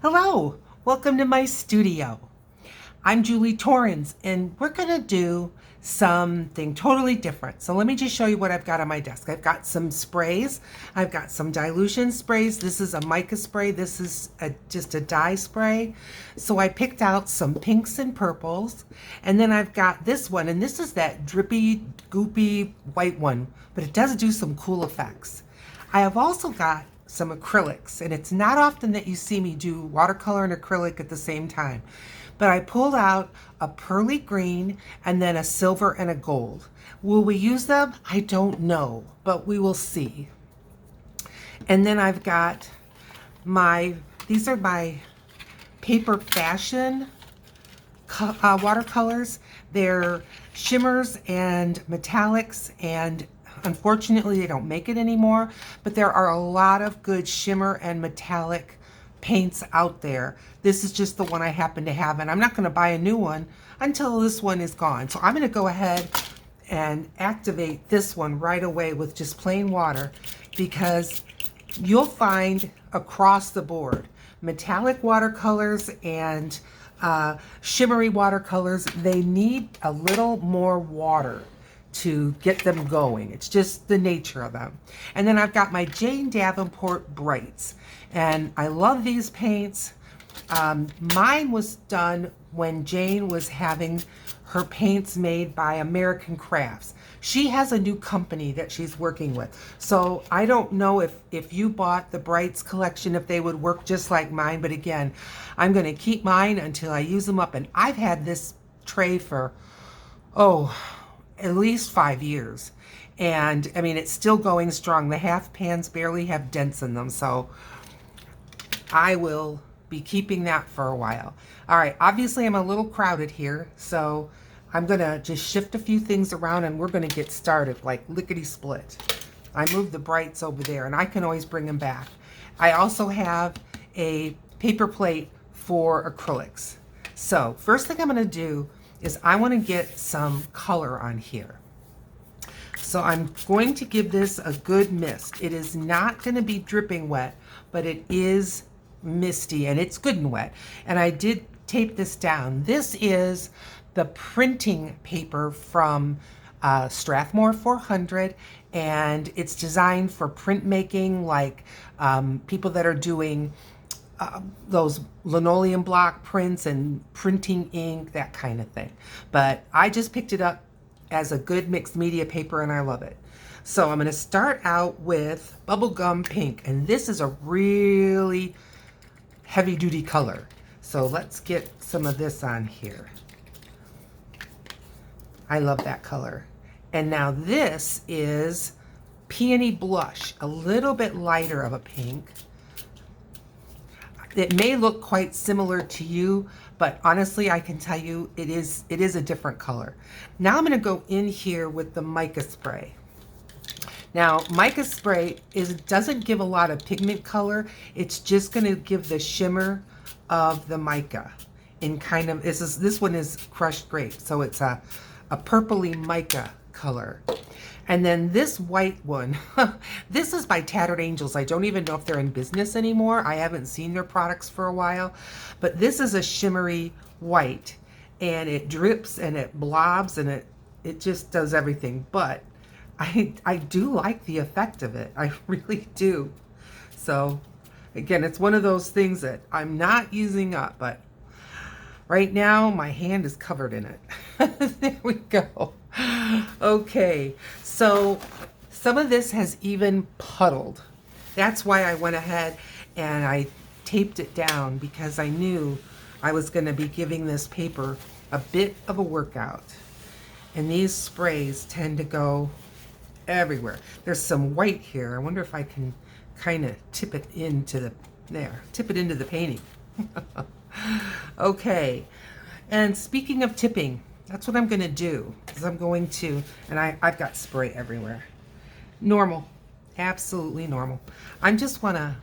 Hello, welcome to my studio. I'm Julie Torrens, and we're gonna do something totally different. So let me just show you what I've got on my desk. I've got some sprays. I've got some dilution sprays. This is a mica spray. This is just a dye spray. So I picked out some pinks and purples, and then I've got this one, and this is that drippy, goopy white one, but it does do some cool effects. I have also got some acrylics, and it's not often that you see me do watercolor and acrylic at the same time, but I pulled out a pearly green and then a silver and a gold. Will we use them? I don't know, but we will see. And then I've got these are my Paper Fashion watercolors. They're shimmers and metallics, and unfortunately they don't make it anymore, but there are a lot of good shimmer and metallic paints out there. This is just the one I happen to have, and I'm not going to buy a new one until this one is gone. So I'm going to go ahead and activate this one right away with just plain water, because you'll find across the board metallic watercolors and shimmery watercolors, they need a little more water to get them going. It's just the nature of them. And then I've got my Jane Davenport Brights, and I love these paints. Mine was done when Jane was having her paints made by American Crafts. She has a new company that she's working with. So I don't know if you bought the Brights collection, if they would work just like mine. But again, I'm going to keep mine until I use them up. And I've had this tray for, at least 5 years. And I mean, it's still going strong. The half pans barely have dents in them. So I will be keeping that for a while. All right, obviously I'm a little crowded here, so I'm gonna just shift a few things around and we're gonna get started like lickety split. I moved the Brights over there, and I can always bring them back. I also have a paper plate for acrylics. So first thing I'm gonna do is I wanna get some color on here. So I'm going to give this a good mist. It is not gonna be dripping wet, but it is misty and it's good and wet. And I did tape this down. This is the printing paper from Strathmore 400, and it's designed for printmaking, like people that are doing those linoleum block prints and printing ink, that kind of thing. But I just picked it up as a good mixed media paper, and I love it. So I'm going to start out with Bubblegum Pink, and this is a really heavy duty color. So let's get some of this on here. I love that color. And now this is Peony Blush, a little bit lighter of a pink. It may look quite similar to you, but honestly, I can tell you it is a different color. Now I'm going to go in here with the mica spray. Now, mica spray doesn't give a lot of pigment color. It's just going to give the shimmer of the mica in kind of, this one is crushed grape, so it's a purpley mica color. And then this white one, this is by Tattered Angels. I don't even know if they're in business anymore. I haven't seen their products for a while, but this is a shimmery white, and it drips and it blobs and it just does everything. But I do like the effect of it. I really do. So again, it's one of those things that I'm not using up, but right now my hand is covered in it. There we go. Okay, so some of this has even puddled. That's why I went ahead and I taped it down, because I knew I was going to be giving this paper a bit of a workout. And these sprays tend to go everywhere. There's some white here. I wonder if I can kind of tip it into the painting. Okay, and speaking of tipping, that's what I'm going to do, is I'm going to, and I've got spray everywhere. Normal, absolutely normal. I just want to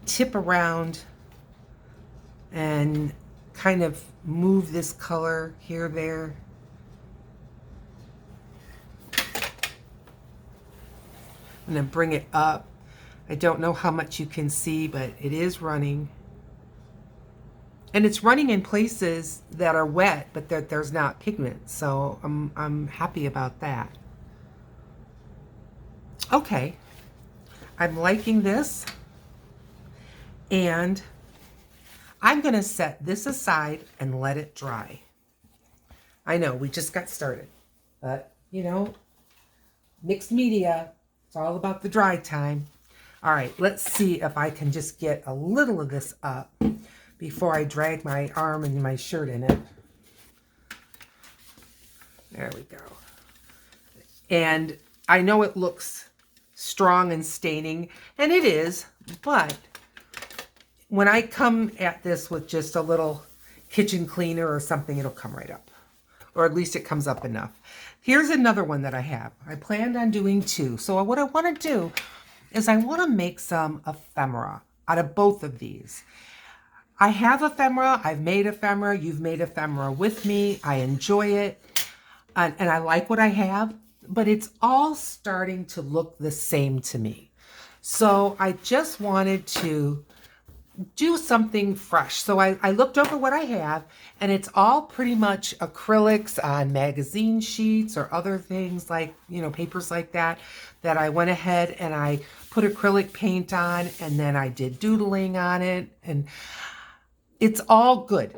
tip around and kind of move this color here, there. I'm going to bring it up. I don't know how much you can see, but it is running. And it's running in places that are wet, but that there's not pigment. So I'm happy about that. Okay, I'm liking this. And I'm going to set this aside and let it dry. I know we just got started, but you know, mixed media, it's all about the dry time. All right, let's see if I can just get a little of this up before I drag my arm and my shirt in it. There we go. And I know it looks strong and staining, and it is, but when I come at this with just a little kitchen cleaner or something, it'll come right up. Or at least it comes up enough. Here's another one that I have. I planned on doing two. So what I want to do is I want to make some ephemera out of both of these. I have ephemera. I've made ephemera. You've made ephemera with me. I enjoy it. And I like what I have. But it's all starting to look the same to me. So I just wanted to do something fresh. So I looked over what I have, and it's all pretty much acrylics on magazine sheets or other things like, you know, papers like that, that I went ahead and I put acrylic paint on, and then I did doodling on it, and it's all good.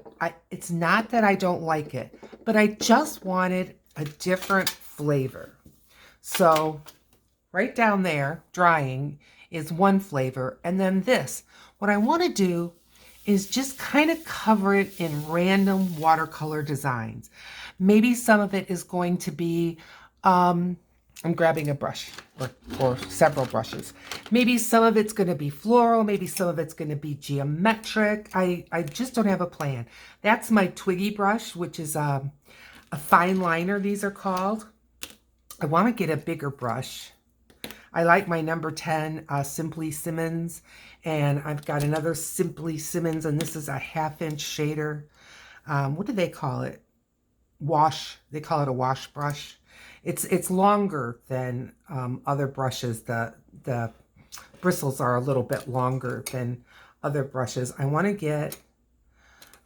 It's not that I don't like it, but I just wanted a different flavor. So right down there, drying, is one flavor, and then this. What I want to do is just kind of cover it in random watercolor designs. Maybe some of it is going to be, I'm grabbing a brush or several brushes. Maybe some of it's going to be floral. Maybe some of it's going to be geometric. I just don't have a plan. That's my Twiggy brush, which is a fine liner, these are called. I want to get a bigger brush. I like my number 10 Simply Simmons, and I've got another Simply Simmons, and this is a 1/2-inch shader. What do they call it? Wash. They call it a wash brush. It's longer than other brushes. The bristles are a little bit longer than other brushes. I want to get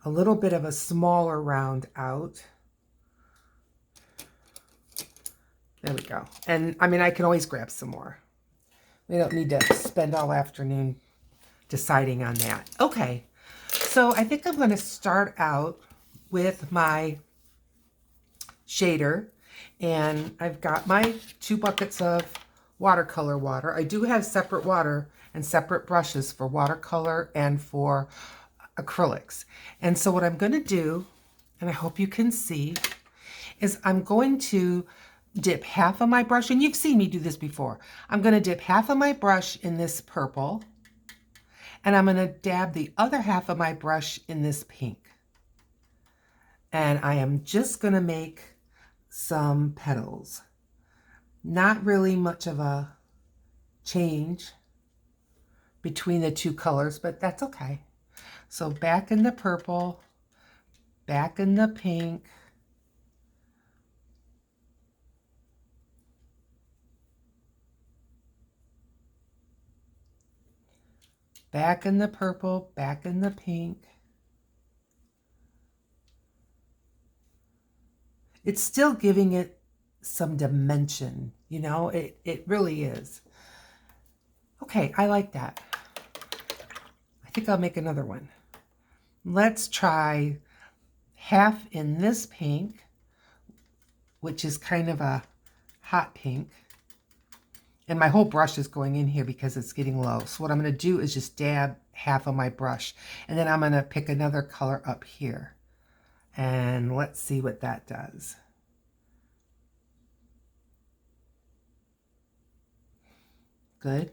a little bit of a smaller round out. There we go. And I mean, I can always grab some more. We don't need to spend all afternoon deciding on that. Okay, so I think I'm going to start out with my shader. And I've got my 2 buckets of watercolor water. I do have separate water and separate brushes for watercolor and for acrylics. And so what I'm going to do, and I hope you can see, is I'm going to dip half of my brush, and you've seen me do this before. I'm going to dip half of my brush in this purple, and I'm going to dab the other half of my brush in this pink. And I am just going to make some petals. Not really much of a change between the 2 colors, but that's okay. So back in the purple, back in the pink, back in the purple, back in the pink. It's still giving it some dimension, you know, it really is. Okay, I like that. I think I'll make another one. Let's try half in this pink, which is kind of a hot pink. And my whole brush is going in here because it's getting low. So what I'm going to do is just dab half of my brush. And then I'm going to pick another color up here. And let's see what that does. Good.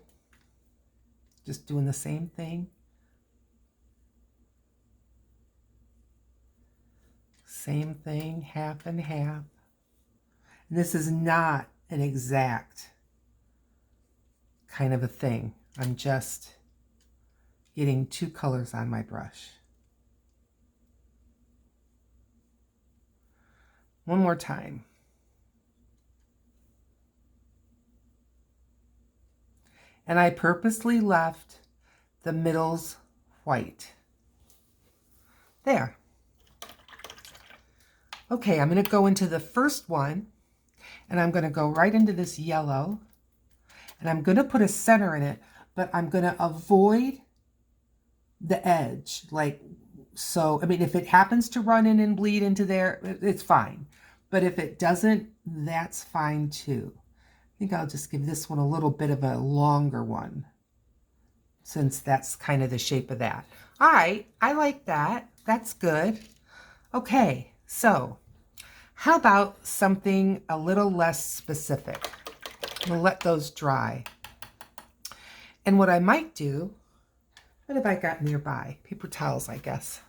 Just doing the same thing. Same thing, half and half. And this is not an exact kind of a thing. I'm just getting 2 colors on my brush. One more time. And I purposely left the middles white. There. Okay, I'm going to go into the first one, and I'm going to go right into this yellow, and I'm going to put a center in it, but I'm going to avoid the edge. Like, so, I mean, if it happens to run in and bleed into there, it's fine. But if it doesn't, that's fine too. I think I'll just give this one a little bit of a longer one, since that's kind of the shape of that. All right, I like that. That's good. Okay, so how about something a little less specific? We'll let those dry. And what I might do, what have I got nearby? Paper towels, I guess.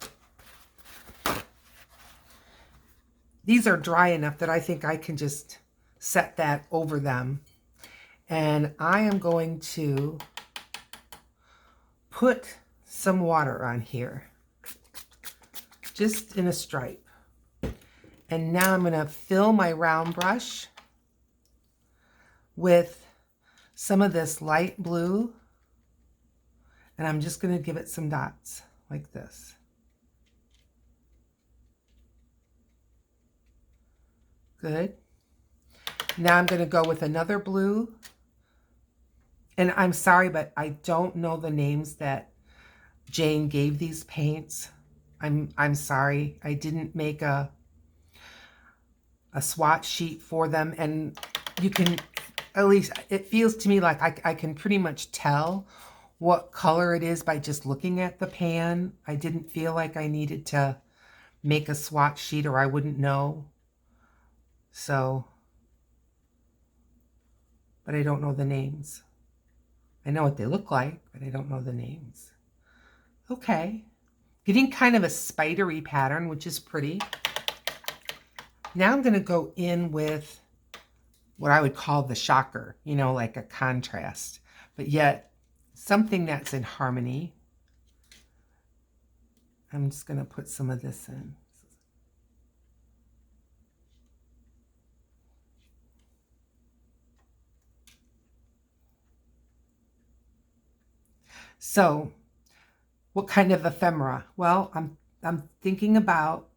These are dry enough that I think I can just set that over them. And I am going to put some water on here, just in a stripe. And now I'm going to fill my round brush with some of this light blue, and I'm just going to give it some dots like this. Good. Now I'm going to go with another blue. And I'm sorry, but I don't know the names that Jane gave these paints. I'm sorry. I didn't make a swatch sheet for them, and you can, at least it feels to me like I can pretty much tell what color it is by just looking at the pan. I didn't feel like I needed to make a swatch sheet, or I wouldn't know. So, but I don't know the names. I know what they look like, but I don't know the names. Okay, getting kind of a spidery pattern, which is pretty. Now I'm going to go in with what I would call the shocker, you know, like a contrast, but yet something that's in harmony. I'm just going to put some of this in. So, what kind of ephemera? Well, I'm thinking about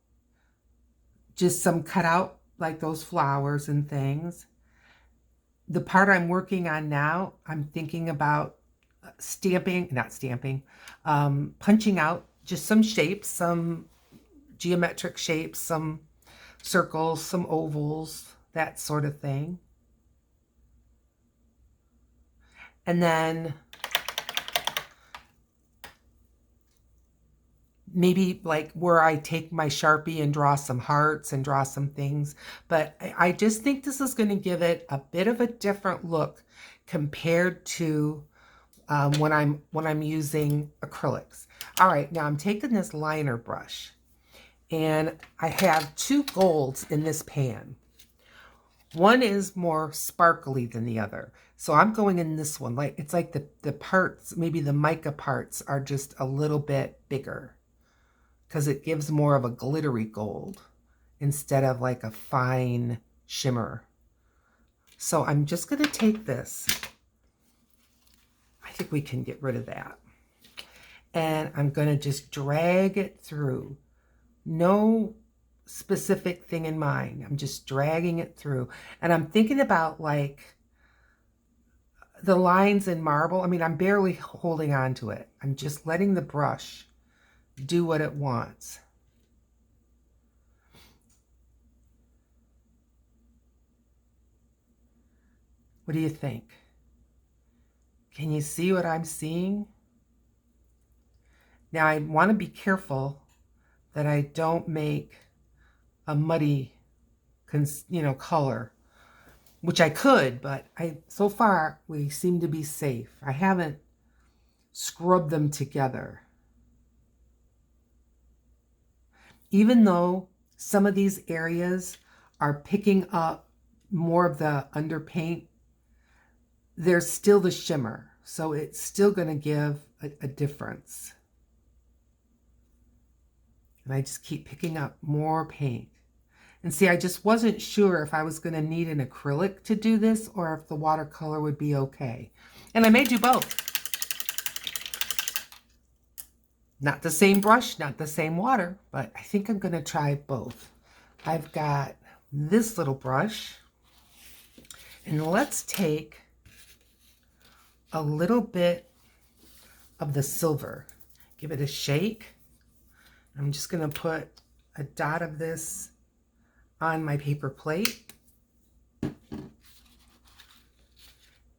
just some cutout, like those flowers and things. The part I'm working on now, I'm thinking about punching out just some shapes, some geometric shapes, some circles, some ovals, that sort of thing. And then maybe like where I take my Sharpie and draw some hearts and draw some things. But I just think this is going to give it a bit of a different look compared to when I'm using acrylics. All right, now I'm taking this liner brush, and I have two golds in this pan. One is more sparkly than the other. So I'm going in this one. Like, it's like the parts, maybe the mica parts are just a little bit bigger, because it gives more of a glittery gold instead of like a fine shimmer. So I'm just going to take this. I think we can get rid of that. And I'm going to just drag it through. No specific thing in mind. I'm just dragging it through. And I'm thinking about like the lines in marble. I mean, I'm barely holding on to it. I'm just letting the brush do what it wants. What do you think? Can you see what I'm seeing? Now I want to be careful that I don't make a muddy, color, which I could, but so far we seem to be safe. I haven't scrubbed them together. Even though some of these areas are picking up more of the underpaint, there's still the shimmer. So it's still going to give a difference. And I just keep picking up more paint. And see, I just wasn't sure if I was going to need an acrylic to do this or if the watercolor would be okay. And I may do both. Not the same brush, not the same water, but I think I'm going to try both. I've got this little brush, and let's take a little bit of the silver. Give it a shake. I'm just going to put a dot of this on my paper plate.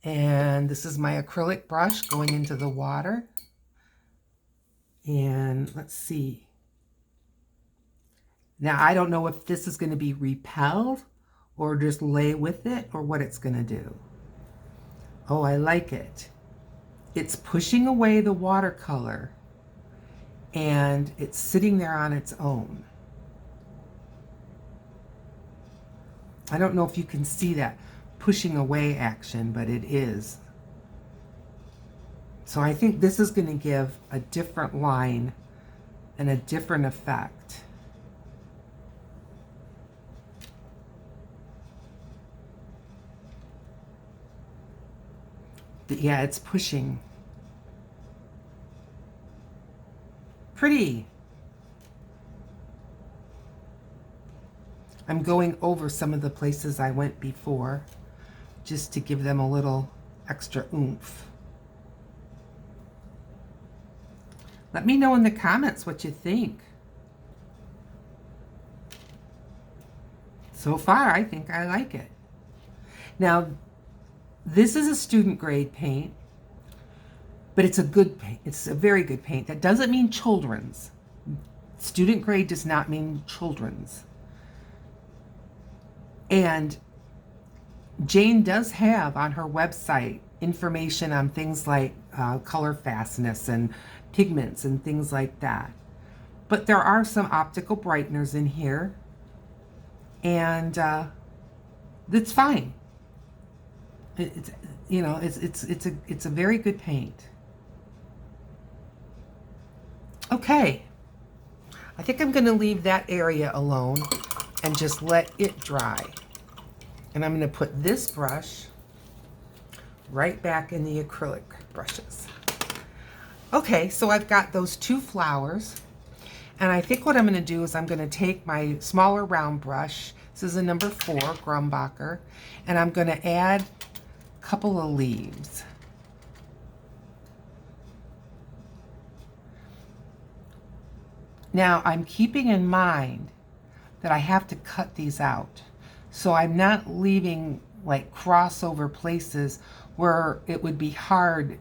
And this is my acrylic brush going into the water. And let's see. Now, I don't know if this is going to be repelled or just lay with it or what it's going to do. Oh, I like it. It's pushing away the watercolor and it's sitting there on its own. I don't know if you can see that pushing away action, but it is. So I think this is going to give a different line and a different effect. Yeah, it's pushing. Pretty. I'm going over some of the places I went before just to give them a little extra oomph. Let me know in the comments what you think. So far, I think I like it. Now, this is a student grade paint, but it's a good paint. It's a very good paint. That doesn't mean children's. Student grade does not mean children's. And Jane does have on her website information on things like color fastness and pigments and things like that. But there are some optical brighteners in here, and it's fine. It's you know it's a very good paint. Okay, I think I'm going to leave that area alone and just let it dry. And I'm going to put this brush right back in the acrylic brushes. Okay, so I've got those two flowers. And I think what I'm going to do is I'm going to take my smaller round brush. This is a number 4 Grumbacher. And I'm going to add a couple of leaves. Now, I'm keeping in mind that I have to cut these out. So I'm not leaving like crossover places where it would be hard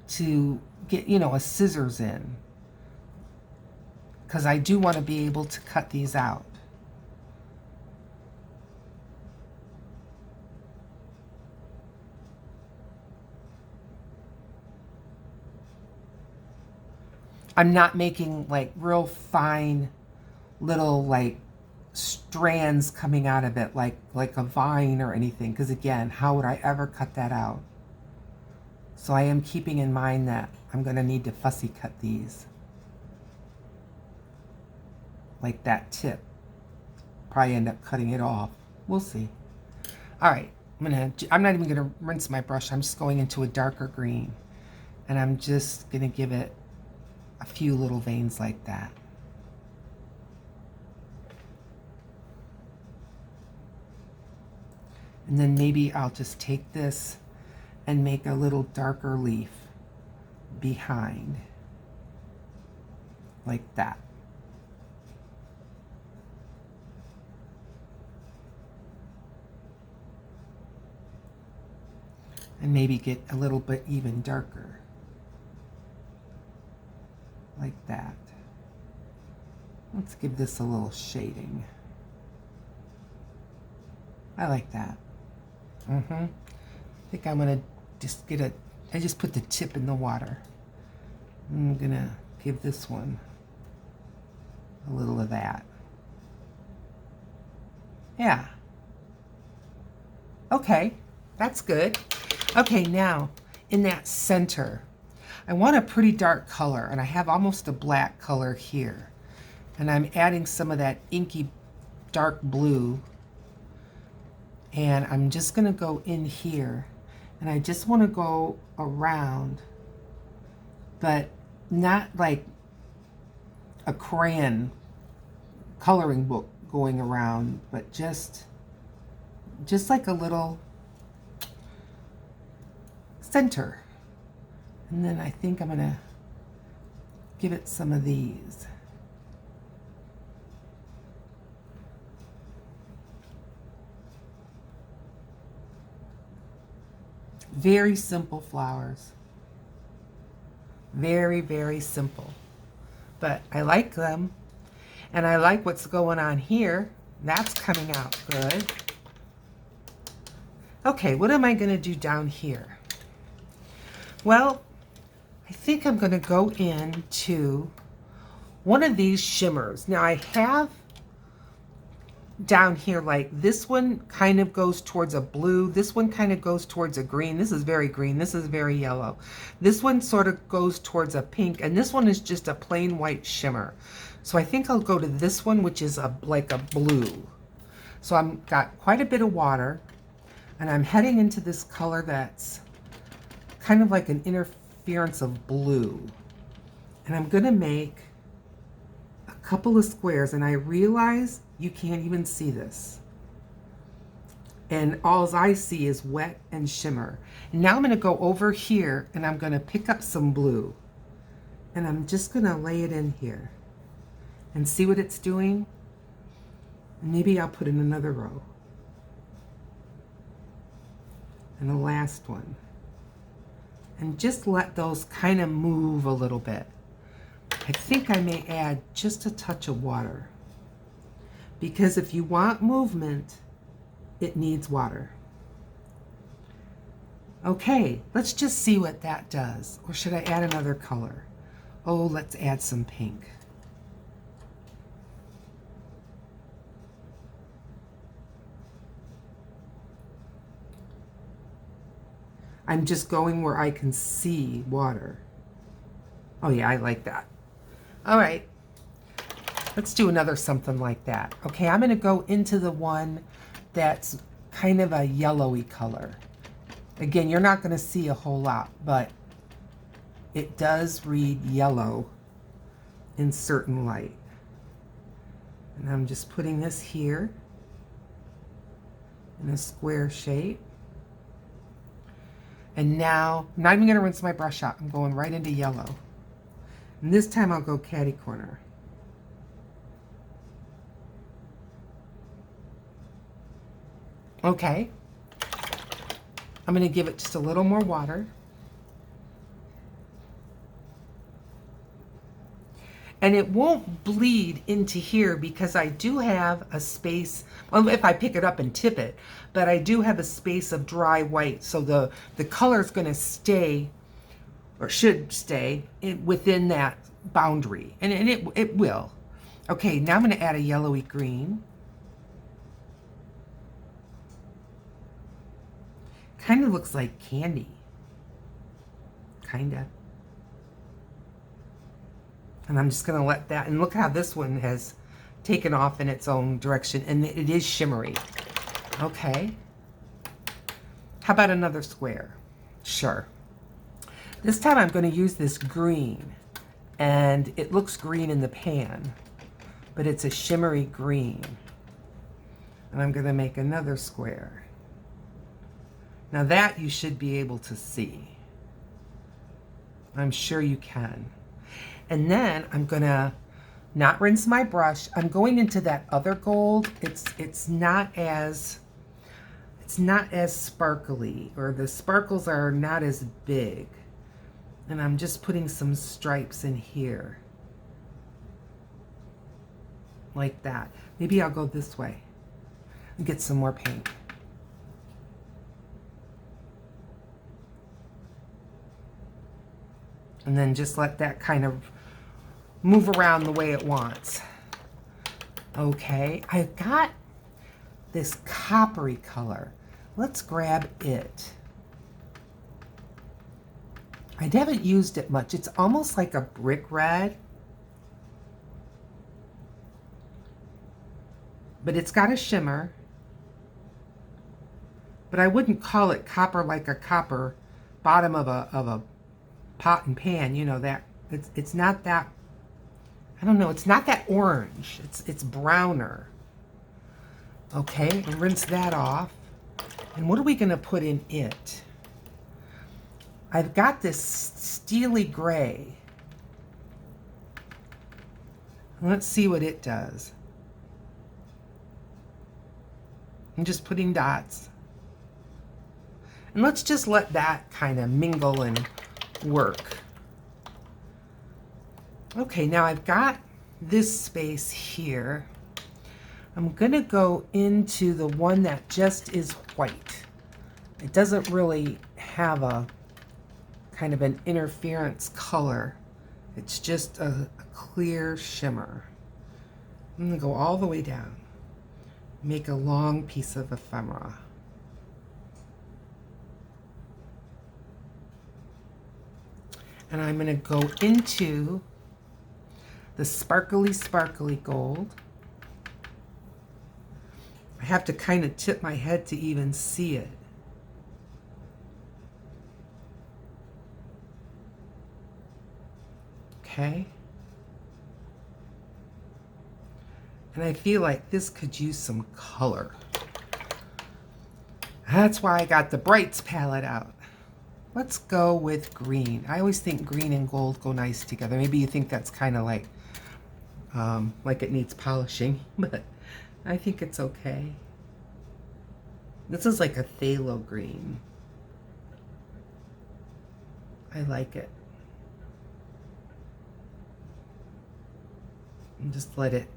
to get, a scissors in. Because I do want to be able to cut these out. I'm not making like real fine little like strands coming out of it like a vine or anything, because again, how would I ever cut that out? So I am keeping in mind that I'm going to need to fussy cut these. Like that tip. Probably end up cutting it off. We'll see. All right, I'm not even going to rinse my brush. I'm just going into a darker green. And I'm just going to give it a few little veins like that. And then maybe I'll just take this and make a little darker leaf behind. Like that. And maybe get a little bit even darker. Like that. Let's give this a little shading. I like that. I think I'm gonna just I just put the tip in the water. I'm gonna give this one a little of that. Yeah. Okay, that's good. Okay, now in that center, I want a pretty dark color, and I have almost a black color here. And I'm adding some of that inky dark blue. And I'm just going to go in here. And I just want to go around, but not like a crayon coloring book going around, but just like a little center. And then I think I'm gonna give it some of these. Very simple flowers. Very, very simple. But I like them. And I like what's going on here. That's coming out good. Okay, what am I going to do down here? Well, I think I'm going to go into one of these shimmers. Now I have down here, like this one kind of goes towards a blue. This one kind of goes towards a green. This is very green. This is very yellow. This one sort of goes towards a pink. And this one is just a plain white shimmer. So I think I'll go to this one, which is like a blue. So I've got quite a bit of water. And I'm heading into this color that's kind of like an interference of blue. And I'm going to make a couple of squares. And I realize you can't even see this. And all I see is wet and shimmer. And now I'm going to go over here and I'm going to pick up some blue. And I'm just going to lay it in here. And see what it's doing. And maybe I'll put in another row. And the last one. And just let those kind of move a little bit. I think I may add just a touch of water. Because if you want movement, it needs water. Okay, let's just see what that does. Or should I add another color? Oh, let's add some pink. I'm just going where I can see water. Oh yeah, I like that. All right. Let's do another something like that. Okay, I'm going to go into the one that's kind of a yellowy color. Again, you're not going to see a whole lot, but it does read yellow in certain light. And I'm just putting this here in a square shape. And now, I'm not even going to rinse my brush out. I'm going right into yellow. And this time I'll go catty corner. Okay, I'm going to give it just a little more water. And it won't bleed into here because I do have a space, well, if I pick it up and tip it, but I do have a space of dry white. So the color is going to stay, or should stay, within that boundary. And it will. Okay, now I'm going to add a yellowy green. Kind of looks like candy. Kinda. And I'm just going to let that, and look how this one has taken off in its own direction, and it is shimmery. Okay. How about another square? Sure. This time I'm going to use this green, and it looks green in the pan, but it's a shimmery green. And I'm going to make another square. Now that you should be able to see. I'm sure you can. And then I'm gonna not rinse my brush. I'm going into that other gold. It's not as sparkly, or the sparkles are not as big. And I'm just putting some stripes in here. Like that. Maybe I'll go this way and get some more paint. And then just let that kind of move around the way it wants. Okay, I've got this coppery color. Let's grab it. I haven't used it much. It's almost like a brick red. But it's got a shimmer. But I wouldn't call it copper like a copper bottom of a pot and pan, you know, that it's not that. I don't know, it's not that orange. It's browner. Okay, and rinse that off. And what are we gonna put in it? I've got this steely gray. Let's see what it does. I'm just putting dots. And let's just let that kind of mingle and work. Okay, now I've got this space here. I'm gonna go into the one that just is white. It doesn't really have a kind of an interference color. It's just a clear shimmer. I'm gonna go all the way down. Make a long piece of ephemera. And I'm gonna go into the sparkly gold. I have to kind of tip my head to even see it. Okay. And I feel like this could use some color. That's why I got the Brights palette out. Let's go with green. I always think green and gold go nice together. Maybe you think that's kind of like it needs polishing, but I think it's okay. This is like a phthalo green. I like it. And just let it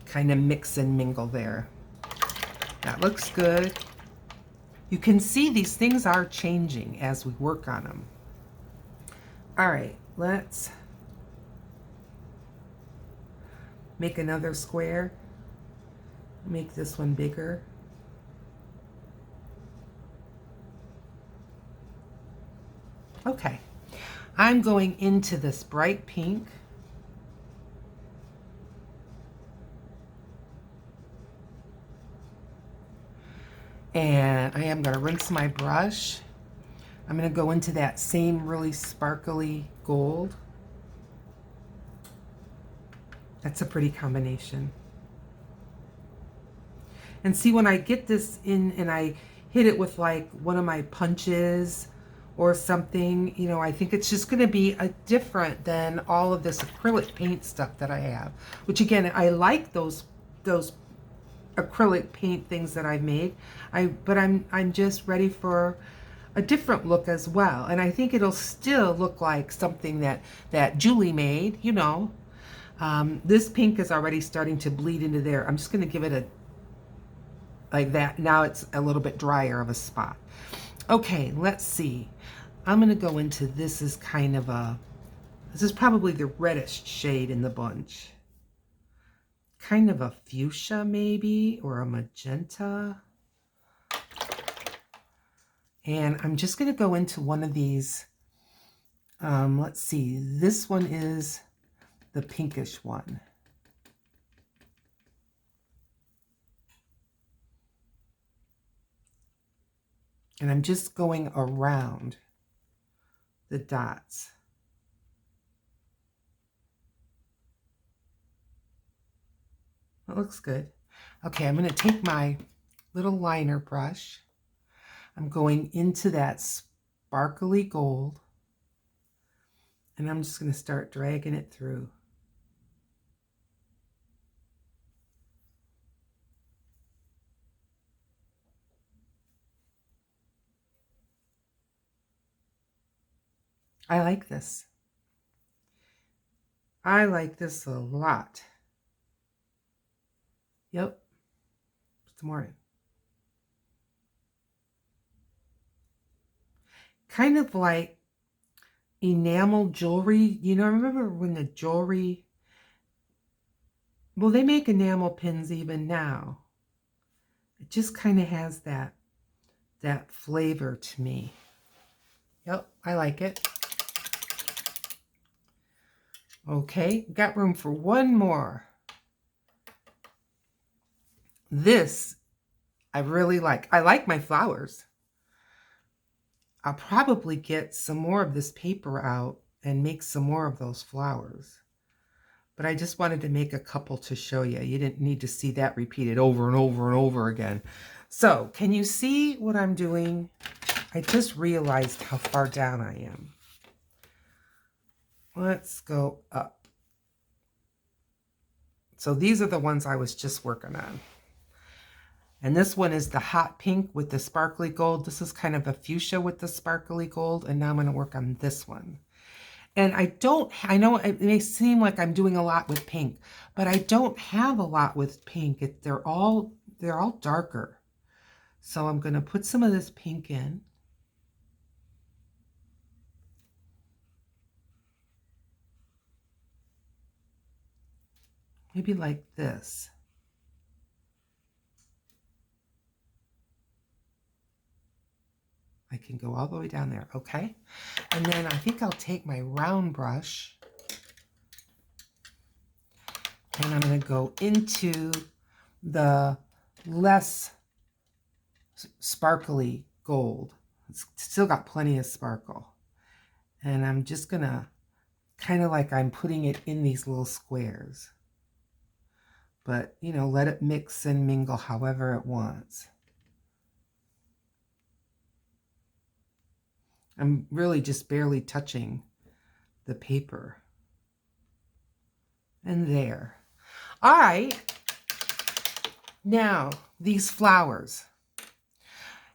kind of mix and mingle there. That looks good. You can see these things are changing as we work on them. All right, let's make another square. Make this one bigger. Okay, I'm going into this bright pink. And I am going to rinse my brush. I'm going to go into that same really sparkly gold. That's a pretty combination. And see, when I get this in and I hit it with like one of my punches or something, you know, I think it's just going to be a different than all of this acrylic paint stuff that I have. Which again, I like those acrylic paint things that I've made. But I'm just ready for a different look as well. And I think it'll still look like something that Julie made, you know. This pink is already starting to bleed into there. I'm just going to give it a like that. Now it's a little bit drier of a spot. Okay, let's see. I'm going to go into this is kind of this is probably the reddest shade in the bunch. Kind of a fuchsia maybe, or a magenta. And I'm just going to go into one of these. Let's see. This one is the pinkish one. And I'm just going around the dots. It looks good. Okay, I'm going to take my little liner brush. I'm going into that sparkly gold. And I'm just going to start dragging it through. I like this. I like this a lot. Yep. Put some more in. Kind of like enamel jewelry. You know, I remember when the jewelry, well, they make enamel pins even now. It just kind of has that flavor to me. Yep, I like it. Okay, got room for one more. This I really like. I like my flowers. I'll probably get some more of this paper out and make some more of those flowers. but I just wanted to make a couple to show you. You didn't need to see that repeated over and over and over again. So can you see what I'm doing? I just realized how far down I am. Let's go up. So these are the ones I was just working on. And this one is the hot pink with the sparkly gold. This is kind of a fuchsia with the sparkly gold. And now I'm going to work on this one. And I know it may seem like I'm doing a lot with pink, but I don't have a lot with pink. They're all darker. So I'm going to put some of this pink in. Maybe like this. I can go all the way down there, okay? And then I think I'll take my round brush and I'm going to go into the less sparkly gold. It's still got plenty of sparkle. And I'm just going to kind of like I'm putting it in these little squares. But, you know, let it mix and mingle however it wants. I'm really just barely touching the paper. And there. All right. Now, these flowers.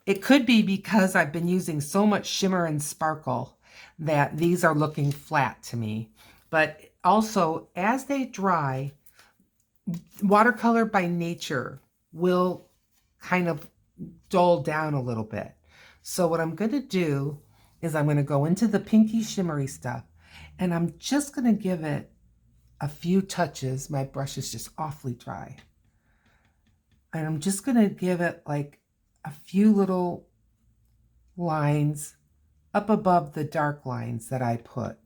It could be because I've been using so much shimmer and sparkle that these are looking flat to me. But also, as they dry, watercolor by nature will kind of dull down a little bit. So what I'm going to do is I'm going to go into the pinky shimmery stuff and I'm just going to give it a few touches. My brush is just awfully dry. And I'm just going to give it like a few little lines up above the dark lines that I put.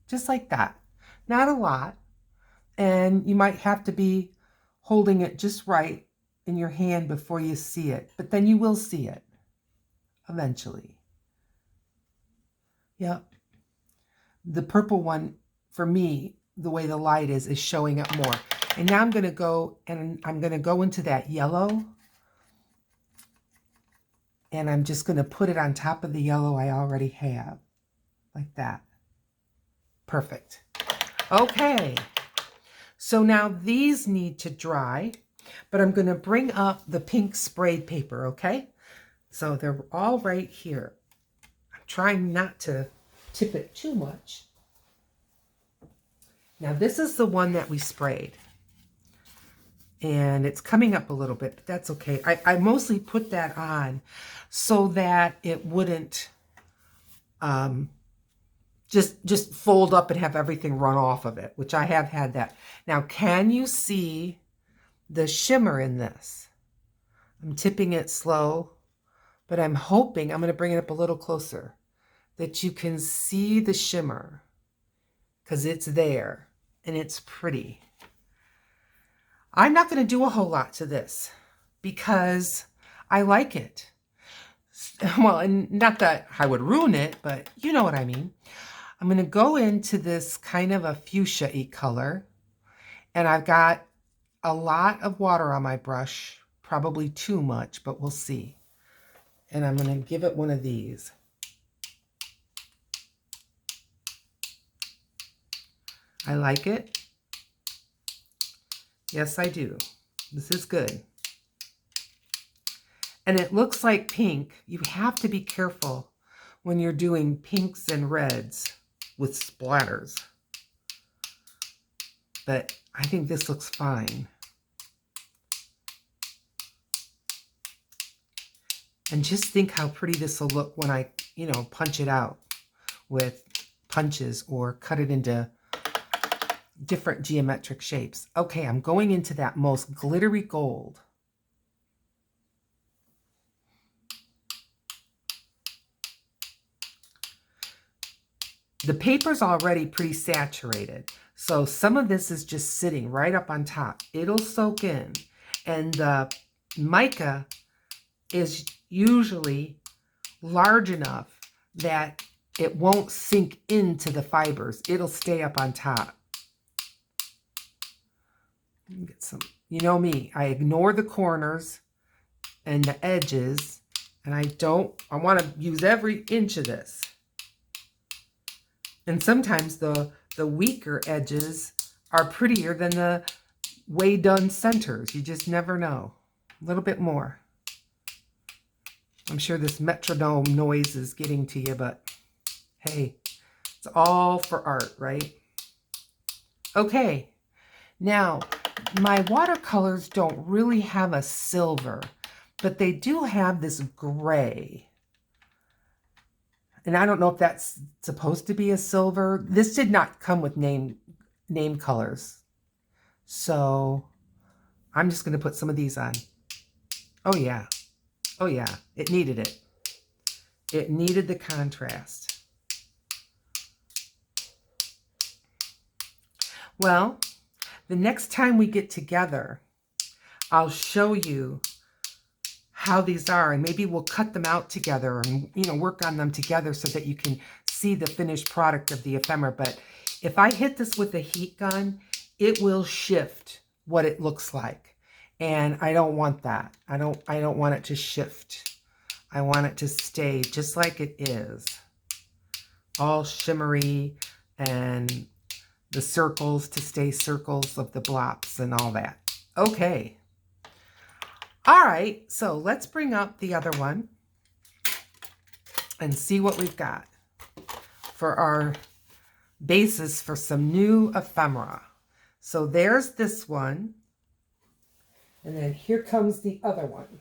Just like that. Not a lot. And you might have to be holding it just right in your hand before you see it. But then you will see it eventually. Yep. The purple one, for me, the way the light is showing up more. And now I'm going to go and I'm going to go into that yellow. And I'm just going to put it on top of the yellow I already have. Like that. Perfect. Okay. So now these need to dry. But I'm going to bring up the pink sprayed paper, okay? So they're all right here. I'm trying not to tip it too much. Now this is the one that we sprayed. And it's coming up a little bit, but that's okay. I mostly put that on so that it wouldn't just fold up and have everything run off of it, which I have had that. Now, can you see the shimmer in this? I'm tipping it slow, but I'm hoping, I'm going to bring it up a little closer, that you can see the shimmer because it's there and it's pretty. I'm not going to do a whole lot to this because I like it. Well, and not that I would ruin it, but you know what I mean. I'm going to go into this kind of a fuchsia-y color. And I've got a lot of water on my brush, probably too much, but we'll see. And I'm going to give it one of these. I like it. Yes, I do. This is good. And it looks like pink. You have to be careful when you're doing pinks and reds with splatters. But I think this looks fine. And just think how pretty this will look when I, you know, punch it out with punches or cut it into different geometric shapes. Okay, I'm going into that most glittery gold. The paper's already pretty saturated, so some of this is just sitting right up on top. It'll soak in, and the mica is usually large enough that it won't sink into the fibers. It'll stay up on top. Get some, you know me, I ignore the corners and the edges, and I want to use every inch of this. And sometimes the weaker edges are prettier than the way done centers. You just never know. A little bit more. I'm sure this metronome noise is getting to you, but hey, it's all for art, right? Okay, now my watercolors don't really have a silver, but they do have this gray. And I don't know if that's supposed to be a silver. This did not come with name colors. So I'm just going to put some of these on. Oh yeah. Oh yeah. It needed it. It needed the contrast. Well, the next time we get together, I'll show you how these are, and maybe we'll cut them out together and, you know, work on them together so that you can see the finished product of the ephemera. But if I hit this with a heat gun, it will shift what it looks like. And I don't want that. I don't want it to shift. I want it to stay just like it is. All shimmery, and the circles to stay circles of the blobs and all that. Okay. All right, so let's bring up the other one and see what we've got for our basis for some new ephemera. So there's this one, and then here comes the other one.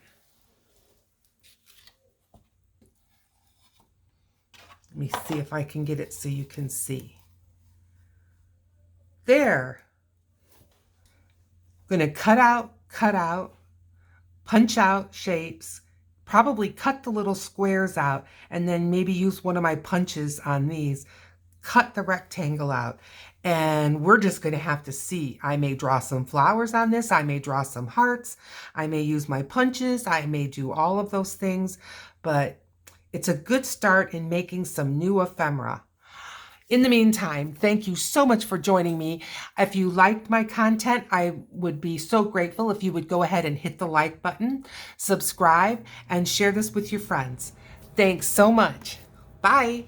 Let me see if I can get it so you can see. There. I'm going to cut out, punch out shapes, probably cut the little squares out, and then maybe use one of my punches on these, cut the rectangle out. And we're just going to have to see. I may draw some flowers on this. I may draw some hearts. I may use my punches. I may do all of those things. But it's a good start in making some new ephemera. In the meantime, thank you so much for joining me. If you liked my content, I would be so grateful if you would go ahead and hit the like button, subscribe, and share this with your friends. Thanks so much. Bye.